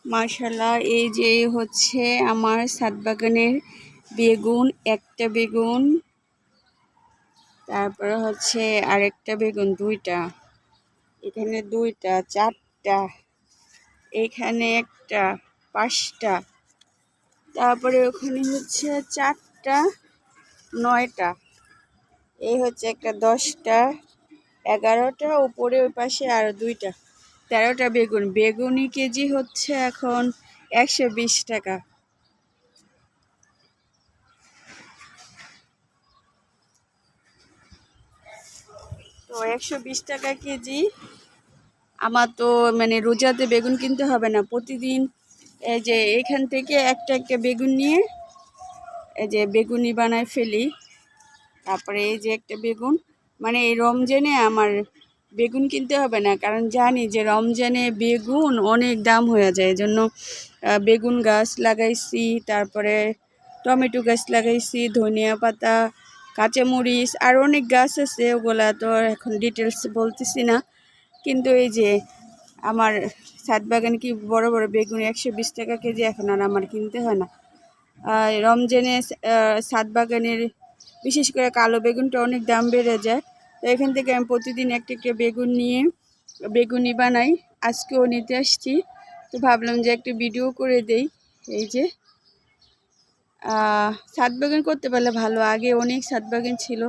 মাশাআল্লাহ, এই যে হচ্ছে আমার ছাদ বাগানের বেগুন। একটা বেগুন, তারপরে হচ্ছে আরেকটা বেগুন, দুইটা, এখানে দুইটা, চারটা, এখানে একটা, পাঁচটা, তারপরে ওখানে হচ্ছে চারটা, নয়টা, এই হচ্ছে একটা, 10টা, 11টা, উপরে ওই পাশে আরো দুইটা, 13টা বেগুন। বেগুনি কেজি হচ্ছে এখন 120 টাকা। তো 120 টাকা কেজি। আমার তো মানে রোজাতে বেগুন কিনতে হবে না, প্রতিদিন এই যে এখান থেকে একটা একটা বেগুন নিয়ে এই যে বেগুনি বানায় ফেলি। তারপরে এই যে একটা বেগুন, মানে এই রমজানে আমার বেগুন কিনতে হবে না, কারণ জানি যে রমজানে বেগুন অনেক দাম হয়ে যায়। এই জন্য বেগুন গাছ লাগাইছি, তারপরে টমেটো গাছ লাগাইছি, ধনিয়া পাতা, কাঁচামরিচ আর অনেক গাছ আছে, ওগুলা তো এখন ডিটেলস বলতেছি না। কিন্তু এই যে আমার ছাদ বাগানে কি বড় বড় বেগুন 120 টাকা কেজি, এখন আর আমার কিনতে হয় না। রমজানে ছাদ বাগানের বিশেষ করে কালো বেগুনটা অনেক দাম বেড়ে যায়। তো এখান থেকে আমি প্রতিদিন একটা একটা বেগুন নিয়ে বেগুনি বানাই। আজকেও নিতে আসছি, তো ভাবলাম যে একটা ভিডিও করে দেই। এই যে ছাদ বাগান করতে পারলে ভালো, আগে অনেক ছাদ বাগান ছিল,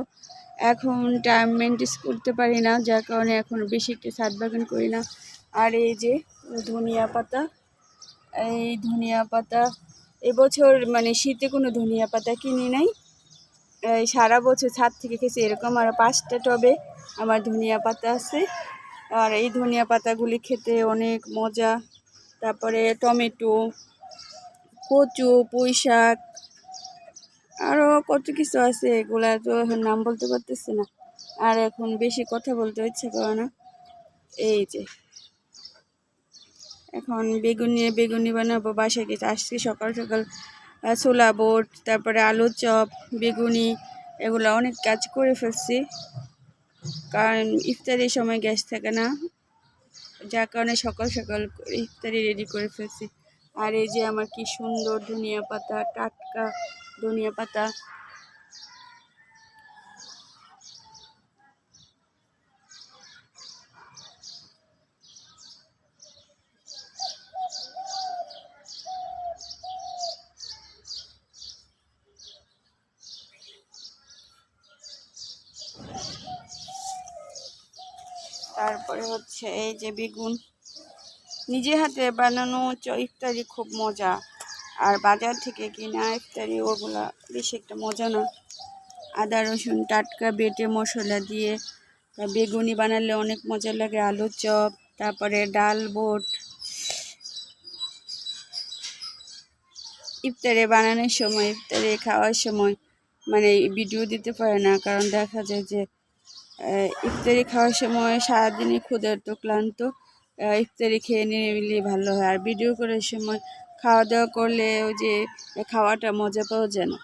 এখন টাইম মেনটেন করতে পারি না, যার কারণে এখন বেশি একটা ছাদ বাগান করি না। আর এই যে ধনিয়া পাতা, এই ধনিয়া পাতা এবছর মানে শীতে কোনো ধনিয়া পাতা কিনি নাই, এই সারা বছর ছাদ থেকে খেয়েছি। এরকম আর 5টা টবে আমার ধনিয়া পাতা আছে, আর এই ধনিয়া পাতাগুলি খেতে অনেক মজা। তারপরে টমেটো, কচু, পুঁই শাক, আরও কত কিছু আছে, এগুলা তো এখন নাম বলতে পারতেছি না, আর এখন বেশি কথা বলতে ইচ্ছে করে না। এই যে এখন বেগুনি বানাবো বাসায় গেছে। আসছি সকাল সকাল, ছোলা বুট, তারপরে আলুর চপ, বেগুনি, এগুলো অনেক কাজ করে ফেলছি, কারণ ইফতারির সময় গ্যাস থাকে না, যার কারণে সকাল সকাল ইফতারি রেডি করে ফেলছি। আর এই যে আমার কি সুন্দর ধনিয়া পাতা, টাটকা ধনিয়া পাতা। তারপরে হচ্ছে এই যে বেগুন, নিজে হাতে বানানো ইফতারি খুব মজা, আর বাজার থেকে কিনা ইফতারি ওগুলা বেশি একটা মজা না। আদা রসুন টাটকা বেটে মশলা দিয়ে বেগুনি বানালে অনেক মজা লাগে। আলুর চপ, তারপরে ডাল বুট, ইফতারে বানানোর সময়, ইফতারে খাওয়ার সময় মানে ভিডিও দিতে পারে না, কারণ দেখা যায় যে ইফতারি খাওয়ার সময় সারাদিনই ক্ষুধার্ত ক্লান্ত, ইফতারি খেয়ে নিলে ভালো হয়। আর ভিডিও করার সময় খাওয়া দাওয়া করলে ওই যে খাওয়াটা মজা পাওয়া যায় না।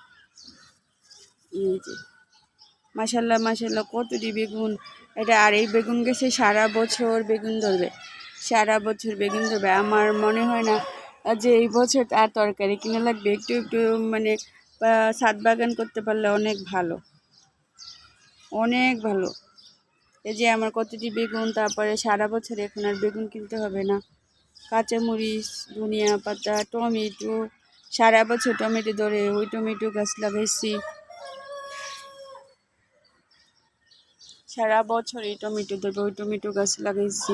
এই যে মাশাল্লাহ মাশাল্লাহ কতটি বেগুন এটা, আর এই বেগুন গাছে সারা বছর বেগুন ধরবে, সারা বছর বেগুন ধরবে। আমার মনে হয় না যে এই বছর আর তরকারি কিনে লাগবে, একটু একটু মানে ছাদ বাগান করতে পারলে অনেক ভালো, অনেক ভালো। এই যে আমার কতটি বেগুন, তারপরে সারা বছর এখন আর বেগুন কিনতে হবে না। কাঁচামরিচ, ধনিয়া পাতা, টমেটো, সারা বছর টমেটো ধরে, ওই টমেটো গাছ লাগাইছি, সারা বছর এই টমেটো ধরবে, ওই টমেটো গাছ লাগাইছি।